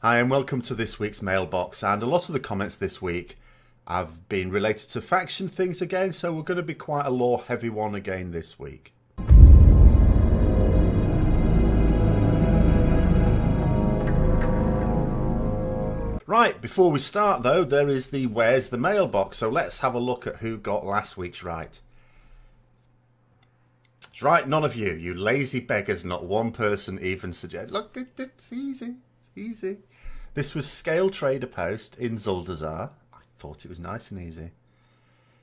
Hi and welcome to this week's Mailbox, and a lot of the comments this week have been related to faction things again, so we're going to be quite a lore heavy one again this week. Right, before we start though, there is the Where's the Mailbox, so let's have a look at who got last week's right. It's right, none of you, you lazy beggars, not one person even suggest. Look, it's easy, it's easy. This was Scale Trader Post in Zuldazar. I thought it was nice and easy.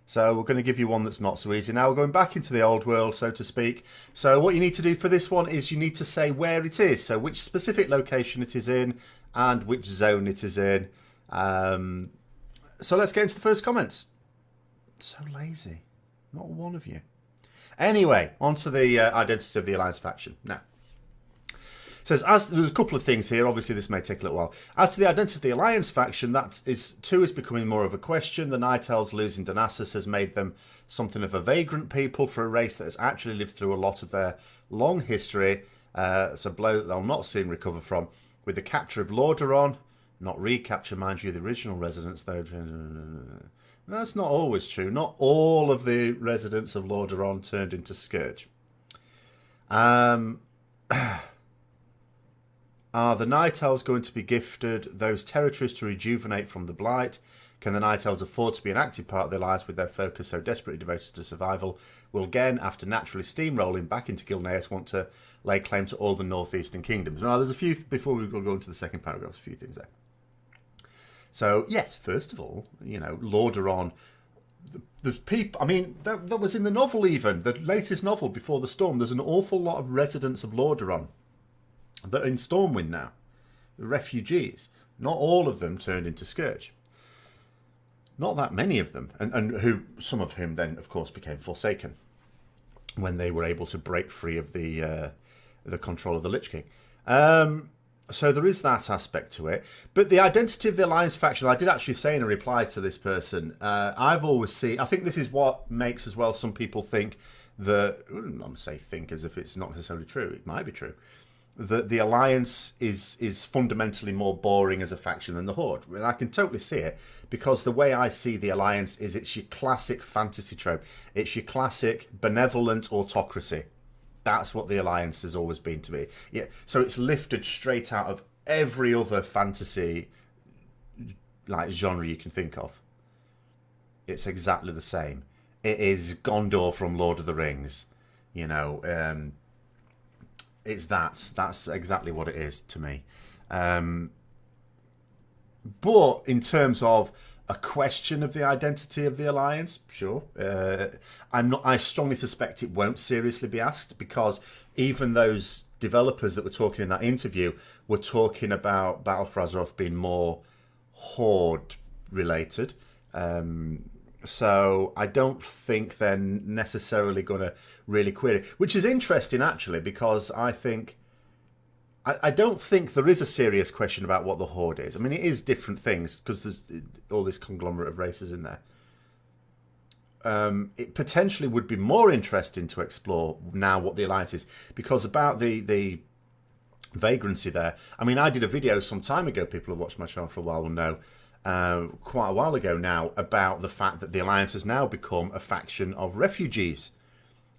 So we're going to give you one that's not so easy. Now we're going back into the old world, so to speak. So what you need to do for this one is you need to say where it is. So which specific location it is in and which zone it is in. So let's get into the first comments. So lazy. Not one of you. Anyway, on to the identity of the Alliance faction. Now. Says, there's a couple of things here. Obviously, this may take a little while. As to the identity of the Alliance faction, that is becoming more of a question. The Night Elves losing Donassus has made them something of a vagrant people for a race that has actually lived through a lot of their long history. It's a blow that they'll not soon recover from. With the capture of Lordaeron, not recapture, mind you, the original residents, though. That's not always true. Not all of the residents of Lordaeron turned into Scourge. Are the Night Elves going to be gifted those territories to rejuvenate from the Blight? Can the Night Elves afford to be an active part of their lives with their focus so desperately devoted to survival? Will Gen, after naturally steamrolling back into Gilneas, want to lay claim to all the northeastern kingdoms? Now, there's a few, before we go into the second paragraph, a few things there. So, yes, first of all, you know, Lordaeron, the people, I mean, that was in the novel even, the latest novel, Before the Storm, there's an awful lot of residents of Lordaeron that are in Stormwind now, refugees. Not all of them turned into Scourge. Not that many of them, and who some of whom then, of course, became Forsaken when they were able to break free of the control of the Lich King. So there is that aspect to it. But the identity of the Alliance faction, I did actually say in a reply to this person, I've always seen, I think this is what makes as well some people think that, I'm going to say think as if it's not necessarily true, it might be true, that the Alliance is fundamentally more boring as a faction than the Horde. And I can totally see it, because the way I see the Alliance is it's your classic fantasy trope. It's your classic benevolent autocracy. That's what the Alliance has always been to me. Yeah, so it's lifted straight out of every other fantasy like genre you can think of. It's exactly the same. It is Gondor from Lord of the Rings. You know, it's that's exactly what it is to me. But in terms of a question of the identity of the Alliance, sure. I strongly suspect it won't seriously be asked, because even those developers that were talking in that interview were talking about Battle for Azeroth being more Horde related. So I don't think they're necessarily going to really query it, which is interesting actually, because I don't think there is a serious question about what the Horde is. I mean, it is different things because there's all this conglomerate of races in there. It potentially would be more interesting to explore now what the Alliance is, because about the vagrancy there. I mean, I did a video some time ago. People who watched my channel for a while will know, quite a while ago now, about the fact that the Alliance has now become a faction of refugees.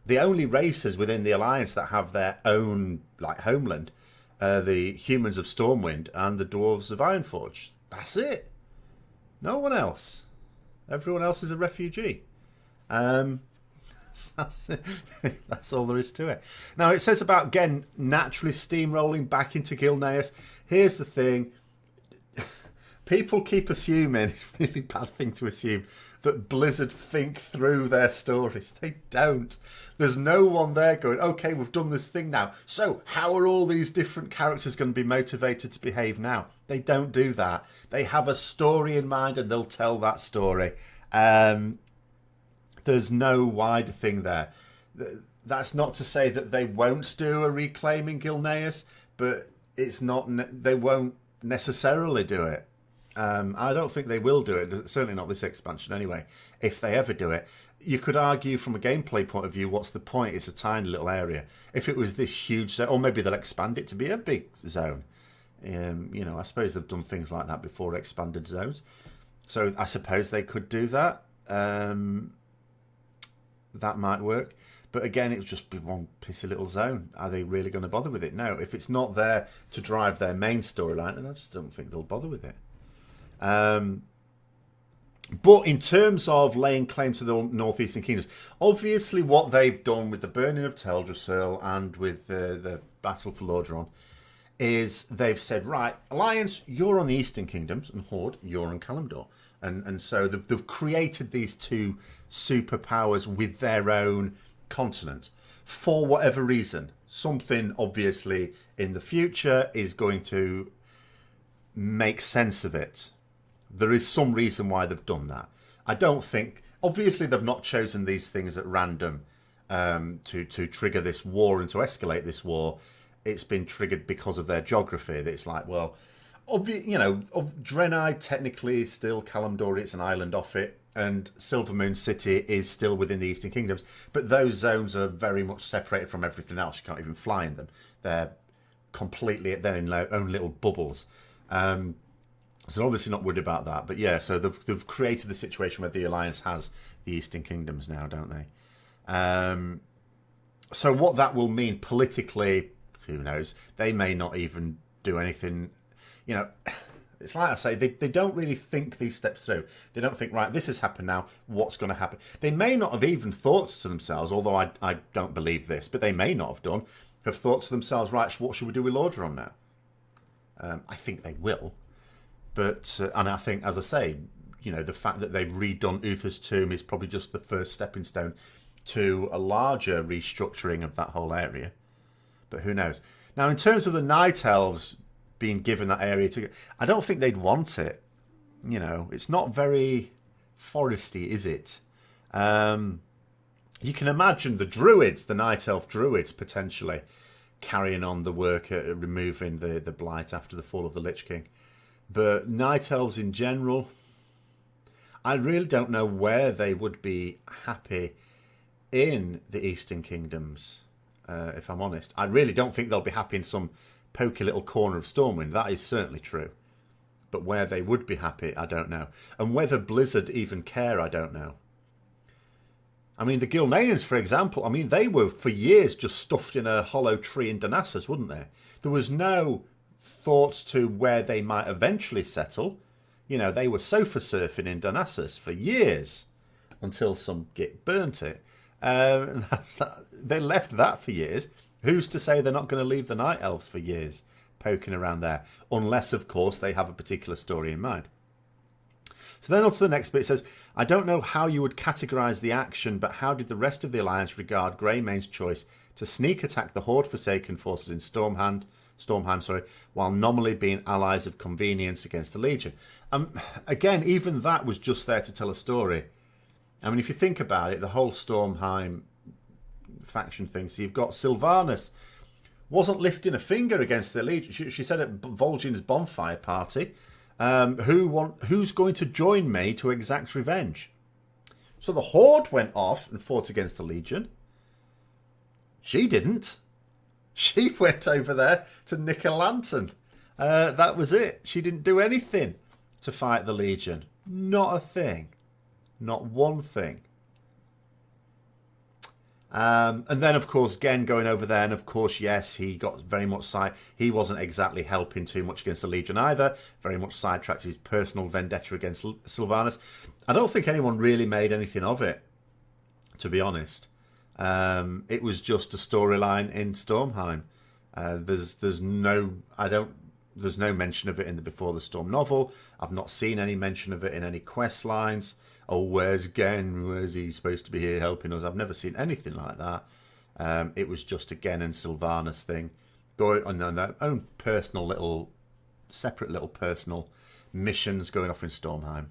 The only races within the Alliance that have their own like homeland, the humans of Stormwind and the dwarves of Ironforge. That's it. No one else. Everyone else is a refugee. That's it. That's all there is to it. Now, it says about Gen naturally steamrolling back into Gilneas. Here's the thing. People keep assuming, it's a really bad thing to assume, that Blizzard think through their stories. They don't. There's no one there going, okay, we've done this thing now, so how are all these different characters going to be motivated to behave now? They don't do that. They have a story in mind and they'll tell that story. There's no wider thing there. That's not to say that they won't do a reclaiming Gilneas, but it's not. They won't necessarily do it. I don't think they will do it. Certainly not this expansion anyway. If they ever do it, you could argue from a gameplay point of view, what's the point? It's a tiny little area. If it was this huge zone, or maybe they'll expand it to be a big zone. You know, I suppose they've done things like that before, expanded zones. So I suppose they could do that. That might work. But again, it would just be one pissy little zone. Are they really going to bother with it? No. If it's not there to drive their main storyline, then I just don't think they'll bother with it. But in terms of laying claim to the Northeastern Kingdoms, obviously what they've done with the burning of Teldrassil and with the battle for Lordaeron is they've said, right, Alliance, you're on the Eastern Kingdoms, and Horde, you're on Kalimdor. And so they've created these two superpowers with their own continent for whatever reason. Something obviously in the future is going to make sense of it. There is some reason why they've done that. I don't think... Obviously, they've not chosen these things at random to trigger this war and to escalate this war. It's been triggered because of their geography. It's like, well, you know, Draenei technically is still Kalimdor. It's an island off it. And Silvermoon City is still within the Eastern Kingdoms. But those zones are very much separated from everything else. You can't even fly in them. They're completely... They're in their own little bubbles. So obviously not worried about that. But yeah, so they've created the situation where the Alliance has the Eastern Kingdoms now, don't they? So what that will mean politically, who knows? They may not even do anything. You know, it's like I say, they don't really think these steps through. They don't think, right, this has happened now, what's going to happen? They may not have even thought to themselves, although I don't believe this, but they may not have done, have thought to themselves, right, what should we do with Lordaeron now? I think they will. But, and I think, as I say, you know, the fact that they've redone Uther's Tomb is probably just the first stepping stone to a larger restructuring of that whole area. But who knows? Now, in terms of the Night Elves being given that area to... I don't think they'd want it. You know, it's not very foresty, is it? You can imagine the Druids, the Night Elf Druids, potentially carrying on the work at removing the blight after the fall of the Lich King. But Night Elves in general, I really don't know where they would be happy in the Eastern Kingdoms, if I'm honest. I really don't think they'll be happy in some pokey little corner of Stormwind. That is certainly true. But where they would be happy, I don't know. And whether Blizzard even care, I don't know. I mean, the Gilneans, for example, I mean, they were for years just stuffed in a hollow tree in Donassus, wouldn't they? There was no thoughts to where they might eventually settle. You know, they were sofa surfing in Donassus for years until some git burnt it. They left that for years. Who's to say they're not going to leave the Night Elves for years poking around there? Unless, of course, they have a particular story in mind. So then on to the next bit. It says, I don't know how you would categorise the action, but how did the rest of the Alliance regard Greymane's choice to sneak attack the Horde Forsaken forces in Stormheim, while nominally being allies of convenience against the Legion? Again, even that was just there to tell a story. I mean, if you think about it, the whole Stormheim faction thing, so you've got Sylvanas wasn't lifting a finger against the Legion. She said at Vol'jin's bonfire party, who's going to join me to exact revenge? So the Horde went off and fought against the Legion. She didn't. She went over there to nick a lantern. That was it. She didn't do anything to fight the Legion. Not a thing. Not one thing. And then, of course, Gen going over there, and of course, yes, he got very much he wasn't exactly helping too much against the Legion either. Very much sidetracked his personal vendetta against Sylvanas. I don't think anyone really made anything of it, to be honest. It was just a storyline in Stormheim. There's no mention of it in the Before the Storm novel. I've not seen any mention of it in any quest lines. Oh, where's Gen? Where's he supposed to be here helping us? I've never seen anything like that. It was just a Gen and Sylvanas thing, going on their own personal separate little personal missions going off in Stormheim.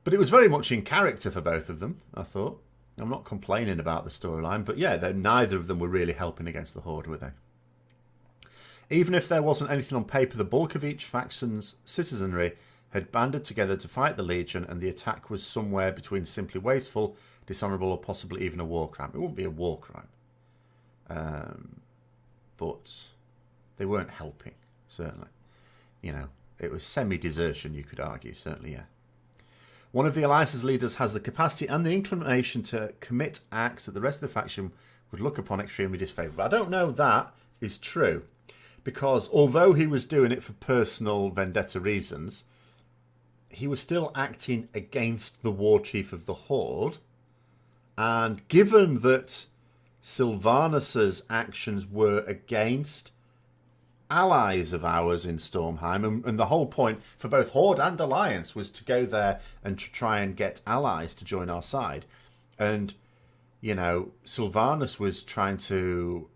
But it was very much in character for both of them, I thought. I'm not complaining about the storyline, but yeah, neither of them were really helping against the Horde, were they? Even if there wasn't anything on paper, the bulk of each faction's citizenry had banded together to fight the Legion, and the attack was somewhere between simply wasteful, dishonourable, or possibly even a war crime. It wouldn't be a war crime. But They weren't helping, certainly. You know, it was semi-desertion, you could argue, certainly, yeah. One of the Alliance's leaders has the capacity and the inclination to commit acts that the rest of the faction would look upon extremely disfavourably. I don't know that is true, because although he was doing it for personal vendetta reasons, he was still acting against the Warchief of the Horde, and given that Sylvanas's actions were against allies of ours in Stormheim, and the whole point for both Horde and Alliance was to go there and to try and get allies to join our side. And, you know, Sylvanas was trying to,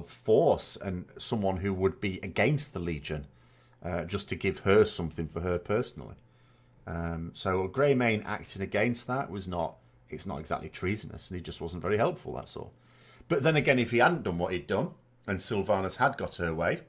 force someone who would be against the Legion, just to give her something for her personally. So Greymane acting against that was it's not exactly treasonous, and he just wasn't very helpful, that's all. But then again, if he hadn't done what he'd done, and Sylvanas had got her way,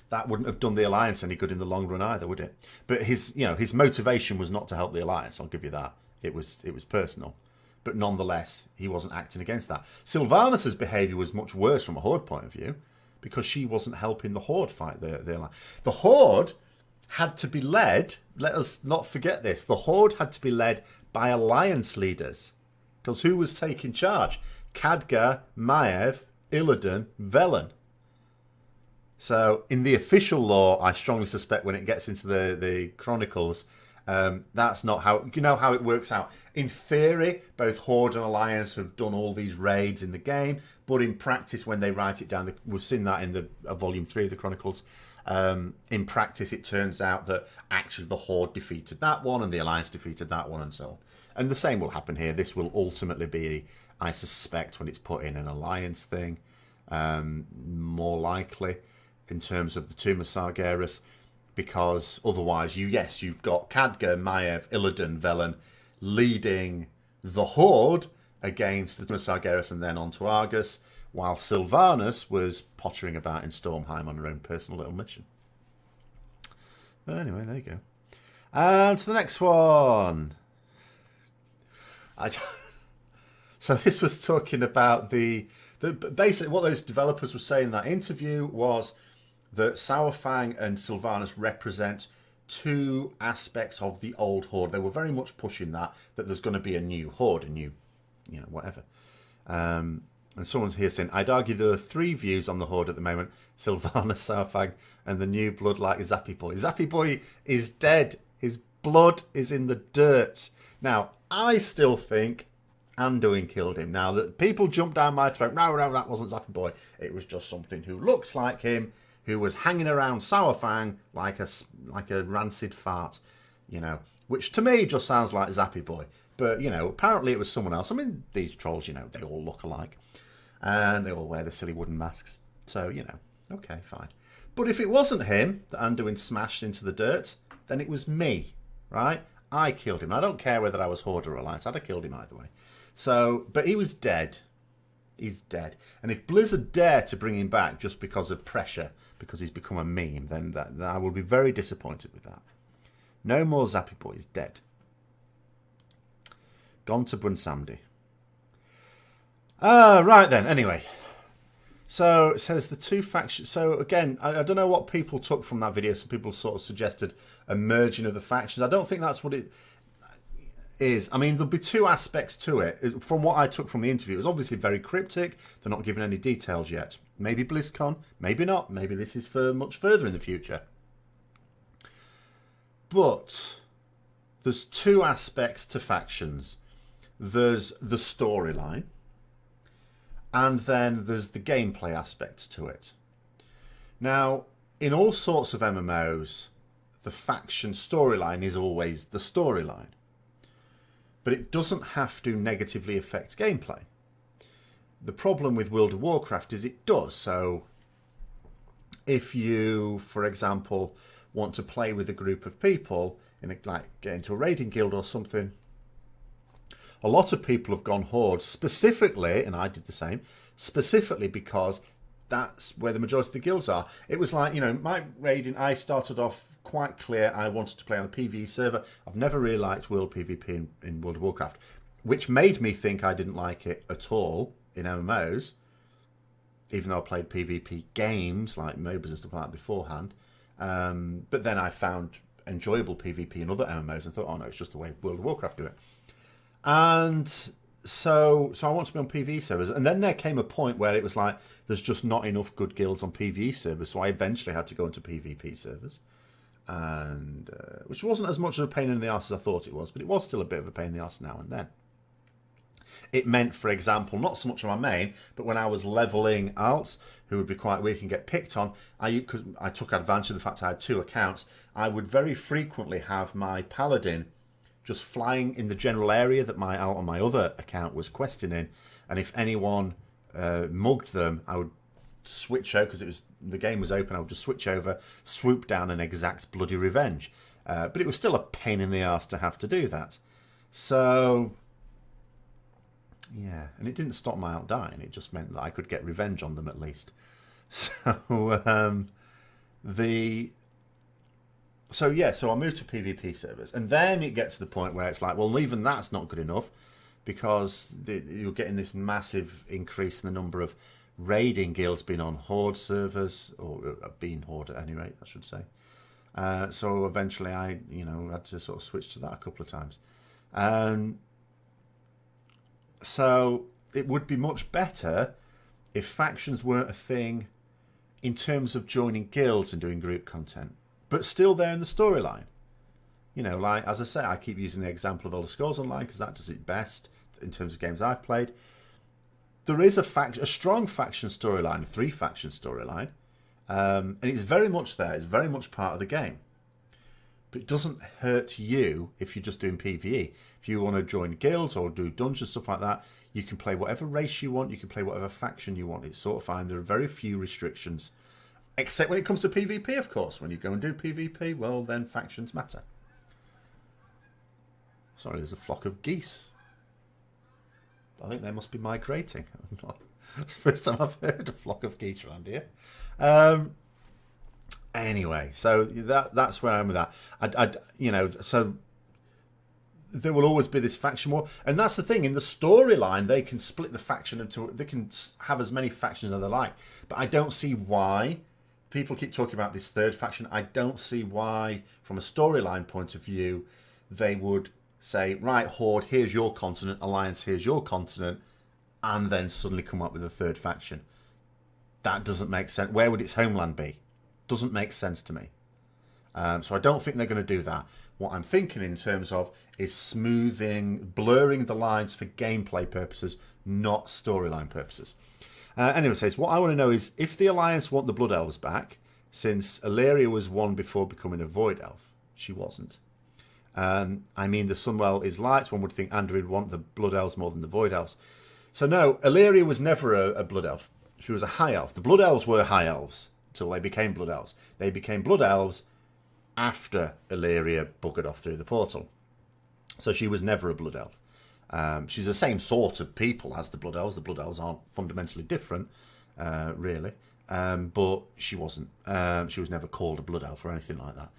that wouldn't have done the Alliance any good in the long run either, would it? But his motivation was not to help the Alliance, I'll give you that. It was personal. But nonetheless, he wasn't acting against that. Sylvanas's behaviour was much worse from a Horde point of view, because she wasn't helping the Horde fight the Alliance. The Horde had to be led, let us not forget this, the Horde had to be led by Alliance leaders. Because who was taking charge? Khadgar, Maiev, Illidan, Velen. So in the official lore, I strongly suspect when it gets into the Chronicles, that's not how, you know how it works out. In theory, both Horde and Alliance have done all these raids in the game, but in practice, when they write it down, we've seen that in the Volume 3 of the Chronicles, in practice it turns out that actually the Horde defeated that one and the Alliance defeated that one and so on. And the same will happen here. This will ultimately be, I suspect, when it's put in an Alliance thing, more likely in terms of the Tomb of Sargeras, because otherwise you've got Khadgar, Maiev, Illidan, Velen leading the Horde against the Tomb of Sargeras and then on to Argus, while Sylvanas was pottering about in Stormheim on her own personal little mission. But anyway, there you go. And to the next one. So this was talking about basically what those developers were saying in that interview was that Saurfang and Sylvanas represent two aspects of the old Horde. They were very much pushing that there's going to be a new Horde, a new, whatever. And someone's here saying, I'd argue there are three views on the Horde at the moment: Sylvanas, Saurfang, and the new blood like Zappy Boy. Zappy Boy is dead. His blood is in the dirt. Now, I still think Anduin killed him. Now, that people jumped down my throat. No, that wasn't Zappy Boy. It was just something who looked like him, who was hanging around Saurfang like a rancid fart, which to me just sounds like Zappy Boy. But, apparently it was someone else. I mean, these trolls, they all look alike. And they all wear the silly wooden masks. So, okay, fine. But if it wasn't him that Anduin smashed into the dirt, then it was me, right? I killed him. I don't care whether I was Horde or Alliance. I'd have killed him either way. So, but he was dead. He's dead. And if Blizzard dare to bring him back just because of pressure, because he's become a meme, then I will be very disappointed with that. No more Zappy Boy. He's dead. Gone to Bunsamdi. Right then. Anyway. So it says the two factions. So again, I don't know what people took from that video. Some people sort of suggested a merging of the factions. I don't think that's what it is. I mean, there'll be two aspects to it. From what I took from the interview, it was obviously very cryptic. They're not giving any details yet. Maybe BlizzCon, maybe not. Maybe this is for much further in the future. But there's two aspects to factions. There's the storyline. And then there's the gameplay aspects to it. Now, in all sorts of MMOs, the faction storyline is always the storyline. But it doesn't have to negatively affect gameplay. The problem with World of Warcraft is it does. So, if you, for example, want to play with a group of people, get into a raiding guild or something, a lot of people have gone Horde specifically, and I did the same, specifically because that's where the majority of the guilds are. It was like, my raiding, I started off quite clear. I wanted to play on a PvE server. I've never really liked World PvP in World of Warcraft, which made me think I didn't like it at all in MMOs. even though I played PvP games like MOBAs and stuff like that beforehand. But then I found enjoyable PvP in other MMOs and thought, oh no, it's just the way World of Warcraft do it. And so I want to be on PvE servers. And then there came a point where it was like, there's just not enough good guilds on PvE servers. So I eventually had to go into PvP servers. And which wasn't as much of a pain in the arse as I thought it was, but it was still a bit of a pain in the arse now and then. It meant, for example, not so much on my main, but when I was leveling alts, who would be quite weak and get picked on, because I took advantage of the fact I had 2 accounts, I would very frequently have my paladin just flying in the general area that my alt on my other account was questing in, and if anyone mugged them, I would switch over, because the game was open, I would just switch over, swoop down and exact bloody revenge. But it was still a pain in the arse to have to do that. So... yeah, and it didn't stop my alt dying. It just meant that I could get revenge on them at least. So so I moved to PvP servers, and then it gets to the point where it's like, well, even that's not good enough, because you're getting this massive increase in the number of raiding guilds being on Horde servers, or being Horde at any rate, I should say. So eventually, I had to sort of switch to that a couple of times. So it would be much better if factions weren't a thing in terms of joining guilds and doing group content, but still there in the storyline. Like, as I say, I keep using the example of Elder Scrolls Online because that does it best in terms of games I've played. There is a strong faction storyline, a 3-faction storyline, and it's very much there. It's very much part of the game. But it doesn't hurt you if you're just doing PvE. If you want to join guilds or do dungeons, stuff like that, you can play whatever race you want. You can play whatever faction you want. It's sort of fine. There are very few restrictions. Except when it comes to PvP, of course. When you go and do PvP, well, then factions matter. Sorry, there's a flock of geese. I think they must be migrating. It's the first time I've heard a flock of geese around here. Anyway, so that's where I am with that. So there will always be this faction war, and that's the thing. In the storyline, they can split the faction into. They can have as many factions as they like, but I don't see why. People keep talking about this 3rd faction. I don't see why, from a storyline point of view, they would say, right, Horde, here's your continent, Alliance, here's your continent, and then suddenly come up with a 3rd faction. That doesn't make sense. Where would its homeland be? Doesn't make sense to me. So I don't think they're going to do that. What I'm thinking in terms of is blurring the lines for gameplay purposes, not storyline purposes. Anyway, says, what I want to know is if the Alliance want the Blood Elves back, since Illyria was one before becoming a Void Elf. She wasn't. The Sunwell is light. One would think Andrew would want the Blood Elves more than the Void Elves. So no, Illyria was never a Blood Elf. She was a High Elf. The Blood Elves were High Elves until they became Blood Elves. They became Blood Elves after Illyria buggered off through the portal. So she was never a Blood Elf. She's the same sort of people as the Blood Elves. The Blood Elves aren't fundamentally different, really. But she wasn't. She was never called a Blood Elf or anything like that.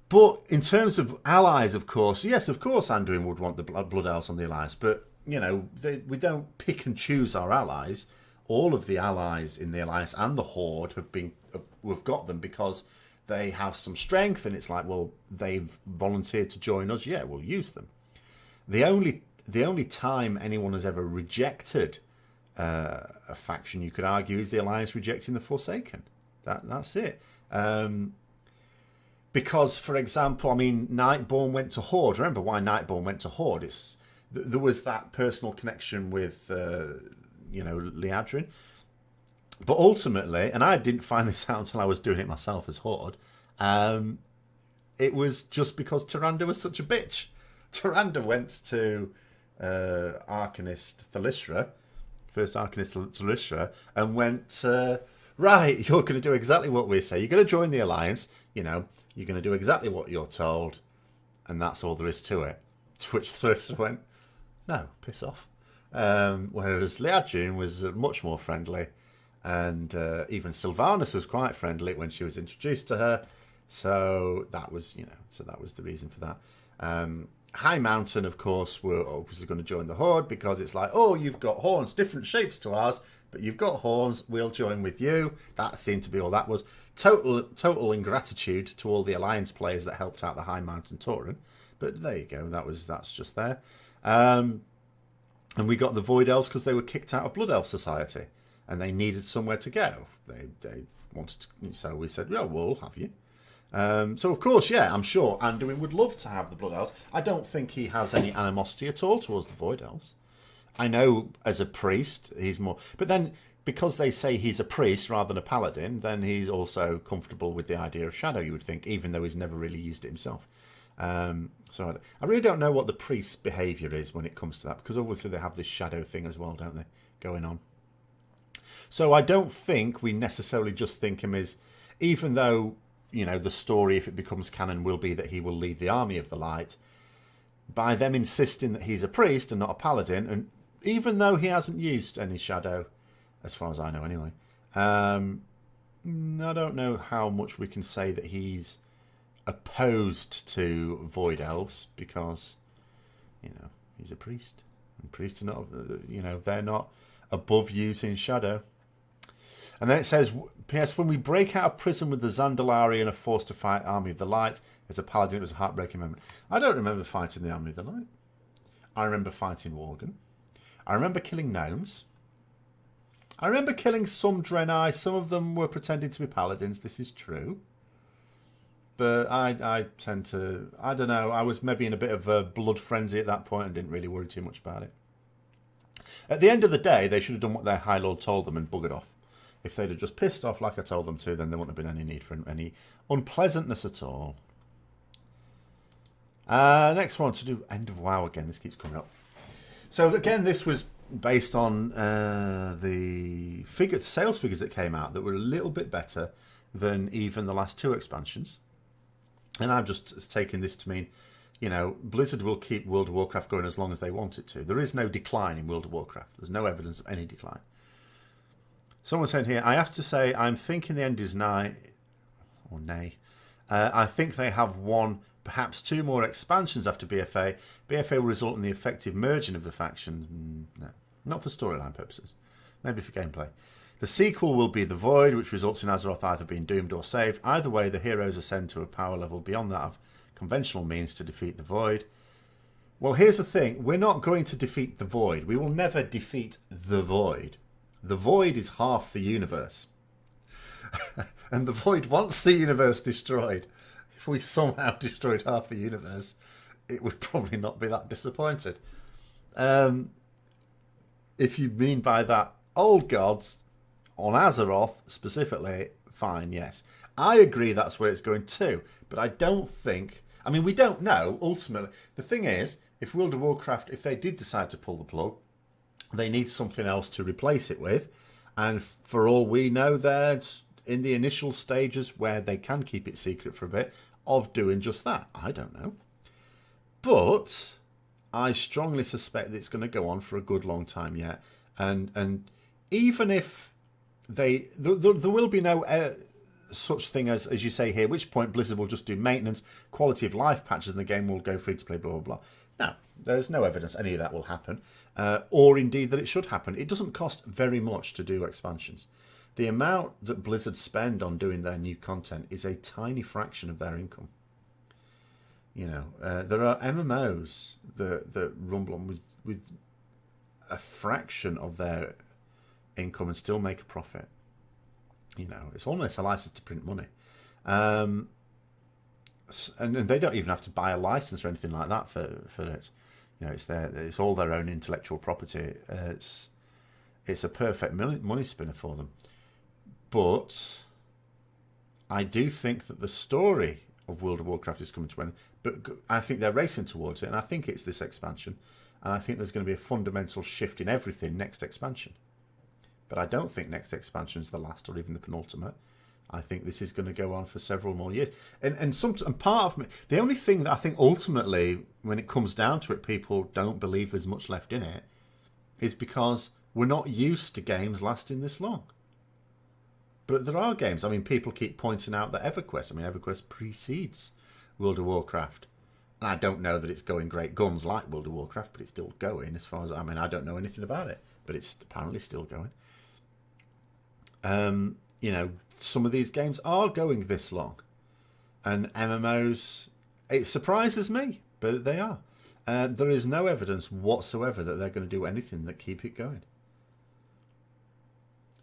But in terms of allies, of course, yes, of course Anduin would want the Blood Elves on the Alliance. But, we don't pick and choose our allies. All of the allies in the Alliance and the Horde we've got them because they have some strength, and it's like, well, they've volunteered to join us. Yeah, we'll use them. The only time anyone has ever rejected a faction, you could argue, is the Alliance rejecting the Forsaken. That's it. Because, for example, Nightborn went to Horde. Remember why Nightborn went to Horde? There was that personal connection with, Liadrin. But ultimately, and I didn't find this out until I was doing it myself as Horde, it was just because Tyrande was such a bitch. Tyrande went to Arcanist Thalysra, first Arcanist Thalysra, and went, right, you're going to do exactly what we say. You're going to join the Alliance, you're going to do exactly what you're told, and that's all there is to it. To which Thalysra went, no, piss off. Whereas Liadrin was much more friendly, and even Sylvanas was quite friendly when she was introduced to her. So that was, that was the reason for that. High Mountain, of course, were obviously going to join the Horde because it's like, oh, you've got horns, different shapes to ours, But you've got horns, we'll join with you. That seemed to be all that was. Total ingratitude to all the Alliance players that helped out the High Mountain Tauren. But there you go, that's just there. And we got the Void Elves because they were kicked out of Blood Elf Society. And they needed somewhere to go. They wanted to, so we said, yeah, we'll have you. So, of course, yeah, I'm sure Anduin would love to have the Blood Elves. I don't think he has any animosity at all towards the Void Elves. I know as a priest, he's more... But then, because they say he's a priest rather than a paladin, then he's also comfortable with the idea of shadow, you would think, even though he's never really used it himself. So I really don't know what the priest's behaviour is when it comes to that, because obviously they have this shadow thing as well, don't they, going on. So I don't think we necessarily just think him as... Even though, you know, the story, if it becomes canon, will be that he will lead the Army of the Light, by them insisting that he's a priest and not a paladin, and even though he hasn't used any shadow, as far as I know anyway, I don't know how much we can say that he's opposed to Void Elves, because, you know, he's a priest. And priests are not, you know, they're not above using shadow. And then it says, P.S. When we break out of prison with the Zandalari and are forced to fight Army of the Light, as a paladin, it was a heartbreaking moment. I don't remember fighting the Army of the Light. I remember fighting Worgen. I remember killing gnomes. I remember killing some Draenei. Some of them were pretending to be paladins. This is true. But I tend to... I don't know. I was maybe in a bit of a blood frenzy at that point and didn't really worry too much about it. At the end of the day, they should have done what their High Lord told them and buggered off. If they'd have just pissed off like I told them to, then there wouldn't have been any need for any unpleasantness at all. Next one, to do End of WoW again. This keeps coming up. So again, this was based on the sales figures that came out that were a little bit better than even the last two expansions. And I've just taken this to mean, you know, Blizzard will keep World of Warcraft going as long as they want it to. There is no decline in World of Warcraft. There's no evidence of any decline. Someone said here, I have to say, I'm thinking the end is nigh, or nay. I think they have one, perhaps two more expansions after BFA. BFA will result in the effective merging of the factions. No, not for storyline purposes. Maybe for gameplay. The sequel will be The Void, which results in Azeroth either being doomed or saved. Either way, the heroes ascend to a power level beyond that of conventional means to defeat the Void. Well, here's the thing. We're not going to defeat the Void. We will never defeat the Void. The Void is half the universe. And the Void wants the universe destroyed. If we somehow destroyed half the universe, it would probably not be that disappointed. If you mean by that old gods on Azeroth specifically, fine, yes. I agree that's where it's going to, but I don't think... I mean, we don't know, ultimately. The thing is, if World of Warcraft, if they did decide to pull the plug, they need something else to replace it with. And for all we know, they're in the initial stages where they can keep it secret for a bit of doing just that. I don't know. But I strongly suspect that it's going to go on for a good long time yet. And even if there will be no such thing as you say here, at which point Blizzard will just do maintenance, quality of life patches, and the game will go free to play, blah, blah, blah. No, there's no evidence any of that will happen. Or indeed that it should happen. It doesn't cost very much to do expansions. The amount that Blizzard spend on doing their new content is a tiny fraction of their income. You know, there are MMOs that rumble on with a fraction of their income and still make a profit. You know, it's almost a license to print money. And they don't even have to buy a license or anything like that for it. You know, it's all their own intellectual property. It's a perfect money spinner for them. But I do think that the story of World of Warcraft is coming to an end. But I think they're racing towards it, and I think it's this expansion. And I think there's going to be a fundamental shift in everything next expansion. But I don't think next expansion is the last or even the penultimate. I think this is going to go on for several more years. And part of me, the only thing that I think ultimately, when it comes down to it, people don't believe there's much left in it, is because we're not used to games lasting this long. But there are games. I mean, people keep pointing out that EverQuest. I mean, EverQuest precedes World of Warcraft. And I don't know that it's going great guns like World of Warcraft, but it's still going as far as... I mean, I don't know anything about it, but it's apparently still going. You know, some of these games are going this long. And MMOs, it surprises me, but they are. There is no evidence whatsoever that they're going to do anything that keep it going.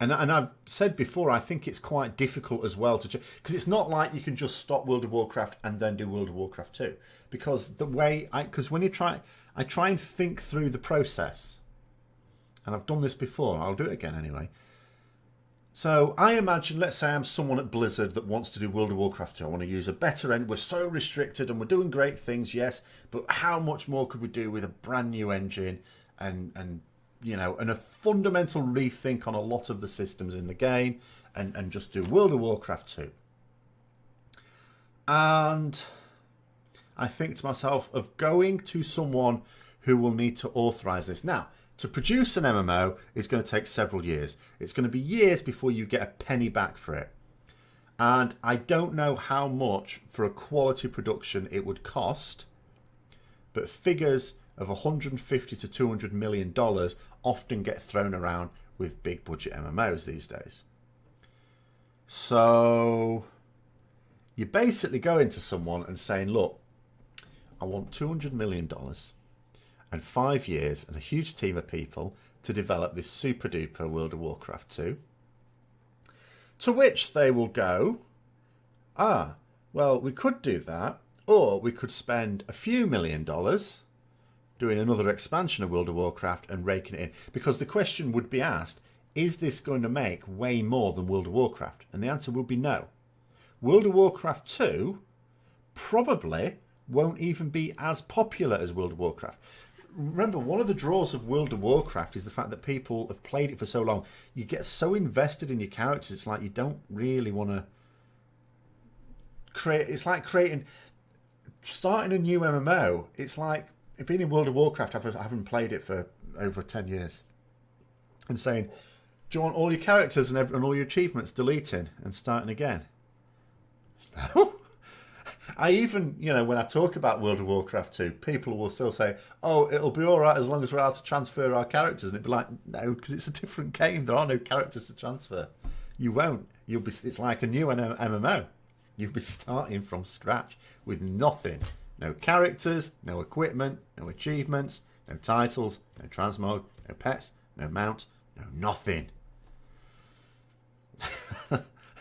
And I've said before, I think it's quite difficult as well to, because it's not like you can just stop World of Warcraft and then do World of Warcraft 2. Because the way because when you try, I try and think through the process, and I've done this before. I'll do it again anyway. So I imagine, let's say I'm someone at Blizzard that wants to do World of Warcraft 2. I want to use a better end. We're so restricted and we're doing great things, yes, but how much more could we do with a brand new engine and you know, and a fundamental rethink on a lot of the systems in the game and just do World of Warcraft 2. And I think to myself of going to someone who will need to authorize this. Now, to produce an MMO is going to take several years. It's going to be years before you get a penny back for it. And I don't know how much for a quality production it would cost, but figures of $150 to $200 million often get thrown around with big budget MMOs these days. So you basically go into someone and saying, look, I want $200 million and 5 years and a huge team of people to develop this super duper World of Warcraft 2. To which they will go, well, we could do that, or we could spend a few $1 million doing another expansion of World of Warcraft and raking it in. Because the question would be asked, is this going to make way more than World of Warcraft? And the answer would be no. World of Warcraft 2 probably won't even be as popular as World of Warcraft. Remember, one of the draws of World of Warcraft is the fact that people have played it for so long. You get so invested in your characters, it's like you don't really want to create. It's like starting a new MMO. It's like being in World of Warcraft, having played it for over 10 years, and saying, do you want all your characters and all your achievements deleting and starting again? No. I even, you know, when I talk about World of Warcraft 2, people will still say, oh, it'll be all right as long as we're able to transfer our characters. And it'd be like, no, because it's a different game. There are no characters to transfer. You won't. It's like a new MMO. You'll be starting from scratch with nothing. No characters, no equipment, no achievements, no titles, no transmog, no pets, no mount, no nothing.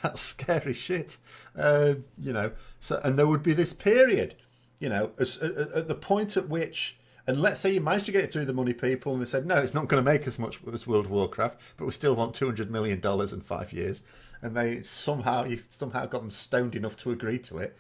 That's scary shit. You know, so, and there would be this period, you know, at the point at which, and let's say you managed to get it through the money people and they said, no, it's not going to make as much as World of Warcraft, but we still want $200 million in 5 years. And you somehow got them stoned enough to agree to it.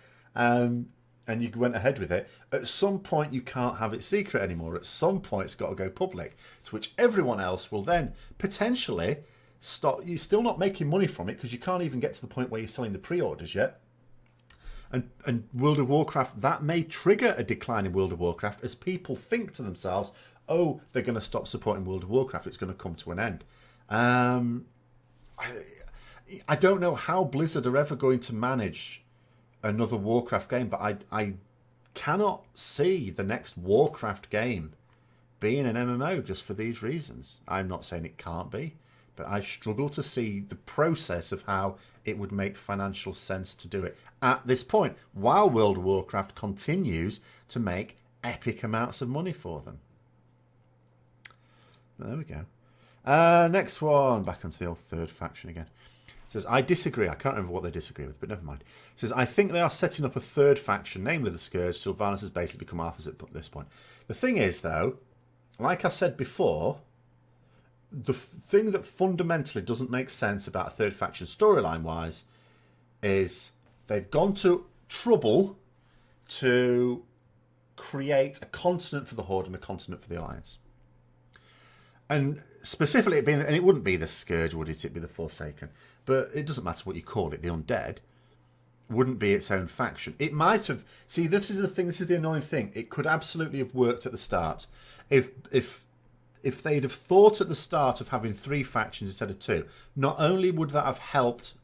And you went ahead with it. At some point, you can't have it secret anymore. At some point, it's got to go public, to which everyone else will then potentially stop. You're still not making money from it because you can't even get to the point where you're selling the pre-orders yet. And World of Warcraft, that may trigger a decline in World of Warcraft as people think to themselves, oh, they're going to stop supporting World of Warcraft. It's going to come to an end. I don't know how Blizzard are ever going to manage another Warcraft game, but I cannot see the next Warcraft game being an MMO just for these reasons. I'm not saying it can't be, but I struggle to see the process of how it would make financial sense to do it at this point, while World of Warcraft continues to make epic amounts of money for them. There we go. Next one, back onto the old third faction again. It says, I disagree. I can't remember what they disagree with, but never mind. It says, I think they are setting up a third faction, namely the Scourge. Sylvanas has basically become Arthur's at this point. The thing is, though, like I said before, the thing that fundamentally doesn't make sense about a third faction storyline-wise is they've gone to trouble to create a continent for the Horde and a continent for the Alliance. And specifically, it wouldn't be the Scourge, would it? It'd be the Forsaken. But it doesn't matter what you call it. The Undead wouldn't be its own faction. It might have. See, this is the thing. This is the annoying thing. It could absolutely have worked at the start if they'd have thought at the start of having 3 factions instead of 2. Not only would that have helped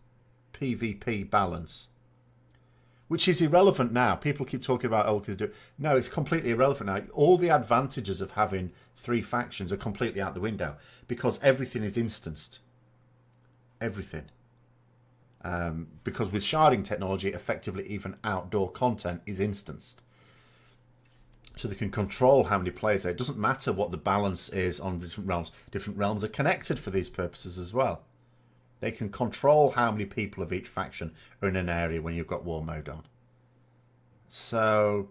PvP balance, which is irrelevant now. People keep talking about, oh, can they do it? No, it's completely irrelevant now. All the advantages of having 3 factions are completely out the window because everything is instanced. everything. Because with sharding technology, effectively even outdoor content is instanced. So they can control how many players there. It doesn't matter what the balance is on different realms. Different realms are connected for these purposes as well. They can control how many people of each faction are in an area when you've got war mode on. So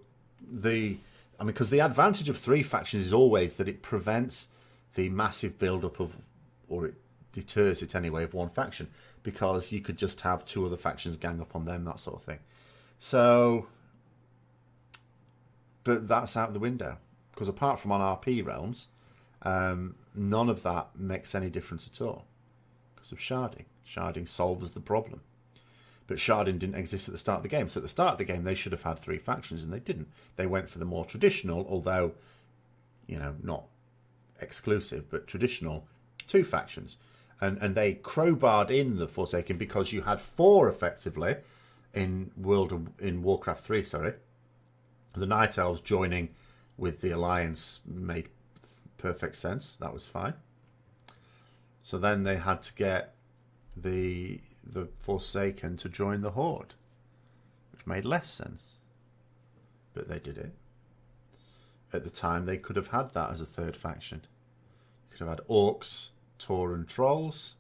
because the advantage of 3 factions is always that it prevents the massive build-up of, or it deters it anyway, of one faction, because you could just have 2 other factions gang up on them, that sort of thing. So, but that's out the window, because apart from on RP realms, none of that makes any difference at all because of sharding. Sharding solves the problem. But sharding didn't exist at the start of the game. So at the start of the game, they should have had 3 factions, and they didn't. They went for the more traditional, although, not exclusive, but traditional 2 factions. And they crowbarred in the Forsaken because you had 4 effectively in Warcraft 3, sorry. The Night Elves joining with the Alliance made perfect sense. That was fine. So then they had to get the Forsaken to join the Horde, which made less sense. But they did it. At the time, they could have had that as a 3rd faction. You could have had Orcs, Tauren Trolls.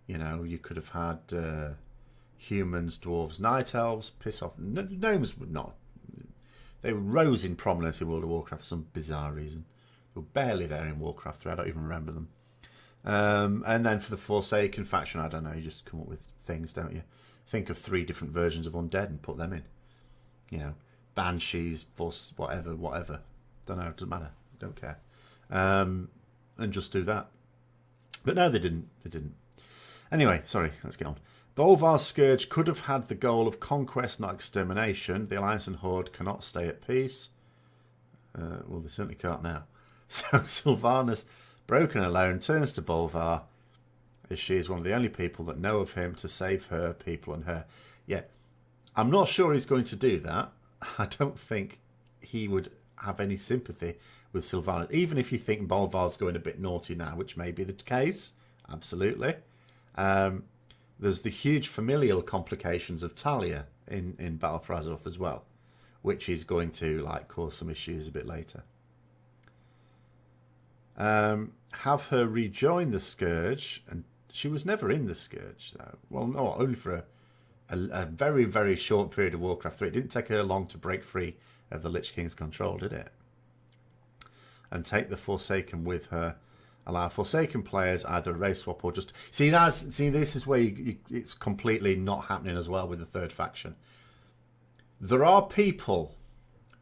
You could have had humans, dwarves, night elves. Piss off. Gnomes would not. They rose in prominence in World of Warcraft for some bizarre reason. They were barely there in Warcraft 3. I don't even remember them. And then for the Forsaken faction, I don't know, you just come up with things, don't you? Think of 3 different versions of Undead and put them in. Banshees, whatever. Don't know, it doesn't matter. Don't care. And just do that. But no, they didn't. Anyway, sorry, let's get on. Bolvar's Scourge could have had the goal of conquest, not extermination. The Alliance and Horde cannot stay at peace. Well, they certainly can't now. So Sylvanas, broken alone, turns to Bolvar, as she is one of the only people that know of him, to save her people and her. Yeah, I'm not sure he's going to do that. I don't think he would have any sympathy with Sylvanas, even if you think Bolvar's going a bit naughty now, which may be the case. Absolutely. There's the huge familial complications of Talia in Battle for Azeroth as well, which is going to cause some issues a bit later. Have her rejoin the Scourge, and she was never in the Scourge, though. Well, no, only for a very, very short period of Warcraft 3. It didn't take her long to break free of the Lich King's control, did it? And take the Forsaken with her. Allow Forsaken players either a race swap or just... See, this is where it's completely not happening as well with the 3rd faction. There are people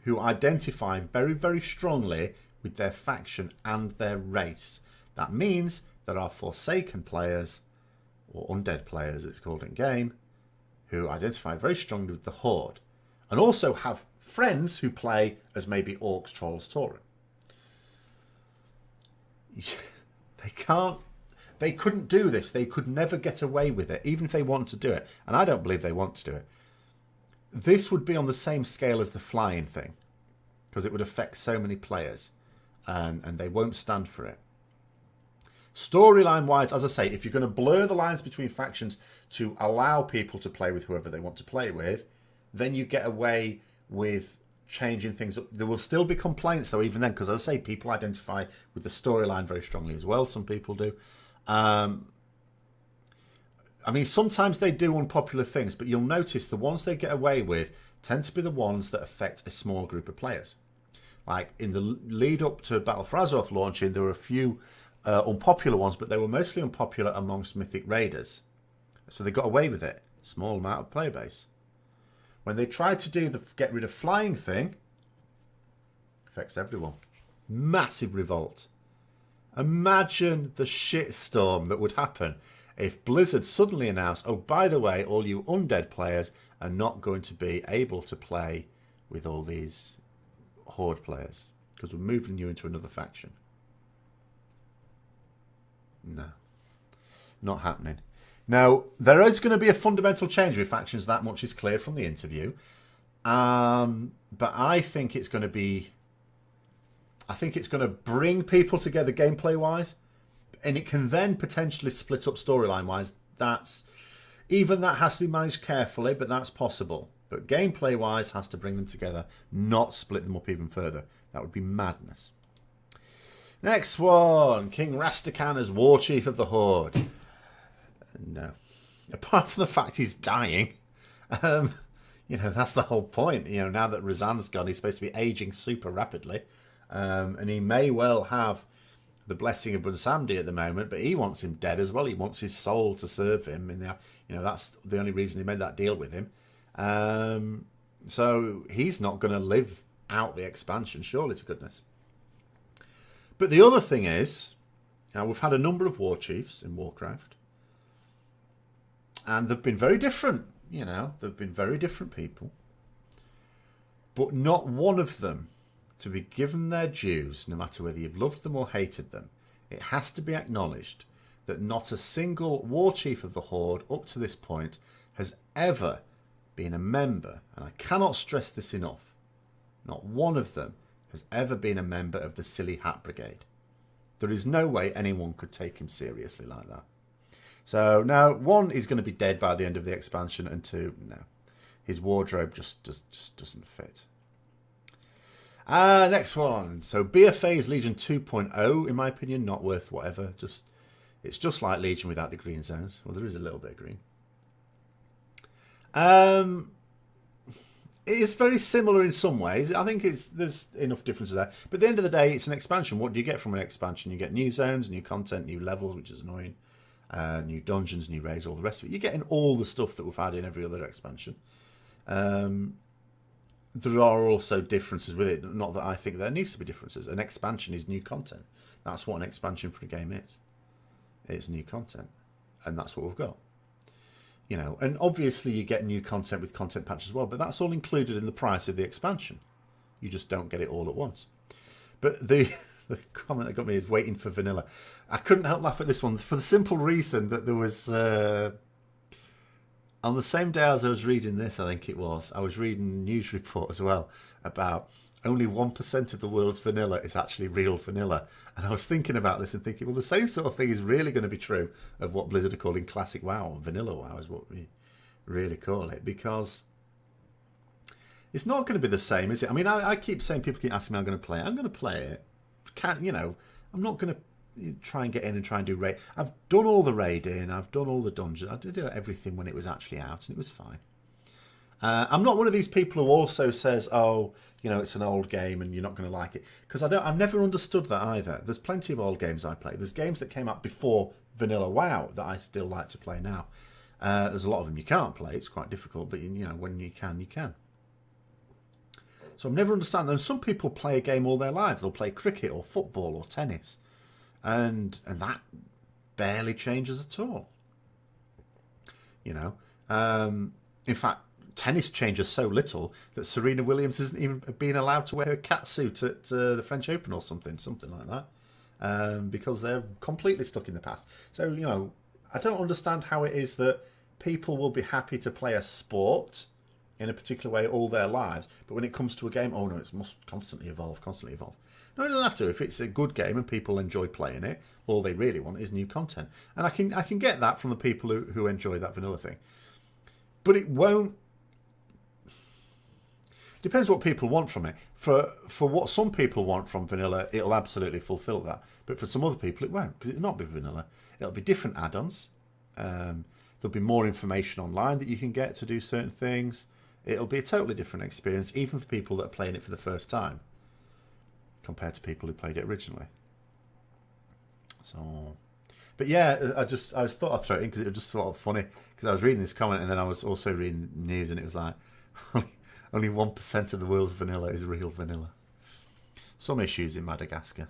who identify very, very strongly with their faction and their race. That means there are Forsaken players, or Undead players it's called in game, who identify very strongly with the Horde, and also have friends who play as maybe Orcs, Trolls, Tauren. They couldn't do this. They could never get away with it, even if they want to do it. And I don't believe they want to do it. This would be on the same scale as the flying thing, because it would affect so many players, and they won't stand for it. Storyline wise, as I say, if you're going to blur the lines between factions to allow people to play with whoever they want to play with, then you get away with changing things up. There will still be complaints though, even then, because as I say, people identify with the storyline very strongly as well. Some people do. Sometimes they do unpopular things, but you'll notice the ones they get away with tend to be the ones that affect a small group of players. Like in the lead up to Battle for Azeroth launching, there were a few unpopular ones, but they were mostly unpopular amongst Mythic Raiders. So they got away with it. Small amount of player base. When they tried to do the get rid of flying thing, affects everyone. Massive revolt. Imagine the shitstorm that would happen if Blizzard suddenly announced, oh, by the way, all you Undead players are not going to be able to play with all these Horde players because we're moving you into another faction. No. Not happening. Now, there is going to be a fundamental change with factions. That much is clear from the interview. But I think it's going to be... I think it's going to bring people together gameplay-wise. And it can then potentially split up storyline-wise even that has to be managed carefully, but that's possible. But gameplay-wise, has to bring them together, not split them up even further. That would be madness. Next one, King Rastakhan as Warchief of the Horde. No. Apart from the fact he's dying, that's the whole point. Now that Razan's gone, he's supposed to be aging super rapidly. And he may well have the blessing of Bunsamdi at the moment, but he wants him dead as well. He wants his soul to serve him. That's the only reason he made that deal with him. So he's not going to live out the expansion, surely to goodness. But the other thing is, now we've had a number of war chiefs in Warcraft, and they've been very different. They've been very different people, but not one of them, to be given their dues, no matter whether you've loved them or hated them, it has to be acknowledged that not a single war chief of the Horde up to this point has ever been a member, and I cannot stress this enough, not one of them has ever been a member of the Silly Hat Brigade. There is no way anyone could take him seriously like that. So now, one, he's going to be dead by the end of the expansion, and two, no, his wardrobe just doesn't fit. Next one. So BFA's Legion 2.0, in my opinion, not worth whatever. It's just like Legion without the green zones. Well, there is a little bit of green. It is very similar in some ways. I think there's enough differences there. But at the end of the day, it's an expansion. What do you get from an expansion? You get new zones, new content, new levels, which is annoying. New dungeons, new raids, all the rest of it. You're getting all the stuff that we've had in every other expansion. There are also differences with it. Not that I think there needs to be differences. An expansion is new content. That's what an expansion for a game is. It's new content. And that's what we've got. And obviously you get new content with content patches as well, but that's all included in the price of the expansion. You just don't get it all at once. But the comment that got me is waiting for vanilla. I couldn't help laugh at this one for the simple reason that there was... on the same day as I was reading this, I think it was, I was reading a news report as well about only 1% of the world's vanilla is actually real vanilla. And I was thinking about this and thinking, well, the same sort of thing is really going to be true of what Blizzard are calling Classic WoW. Vanilla WoW is what we really call it, because it's not going to be the same, is it? I mean, I keep saying, people keep asking me, I'm going to play it. I'm going to play it. I'm not going to try and get in and try and do raid. I've done all the raiding. I've done all the dungeons. I did everything when it was actually out, and it was fine. I'm not one of these people who also says, oh, it's an old game and you're not going to like it. Because I've never understood that either. There's plenty of old games I play. There's games that came out before Vanilla WoW that I still like to play now. There's a lot of them you can't play. It's quite difficult, but when you can, you can. So I've never understood that. Some people play a game all their lives. They'll play cricket or football or tennis. And that barely changes at all. In fact, tennis changes so little that Serena Williams isn't even being allowed to wear her catsuit at the French Open or something like that, because they're completely stuck in the past. So, I don't understand how it is that people will be happy to play a sport in a particular way all their lives, but when it comes to a game, oh no, it must constantly evolve. No, it doesn't have to. If it's a good game and people enjoy playing it, all they really want is new content. And I can get that from the people who enjoy that vanilla thing. But it won't... Depends what people want from it. For what some people want from vanilla, it'll absolutely fulfill that. But for some other people, it won't, because it'll not be vanilla. It'll be different add-ons. There'll be more information online that you can get to do certain things. It'll be a totally different experience, even for people that are playing it for the first time, compared to people who played it originally. So, but yeah, I thought I'd throw it in because it was just sort of funny, because I was reading this comment and then I was also reading news and it was like, only 1% of the world's vanilla is real vanilla. Some issues in Madagascar.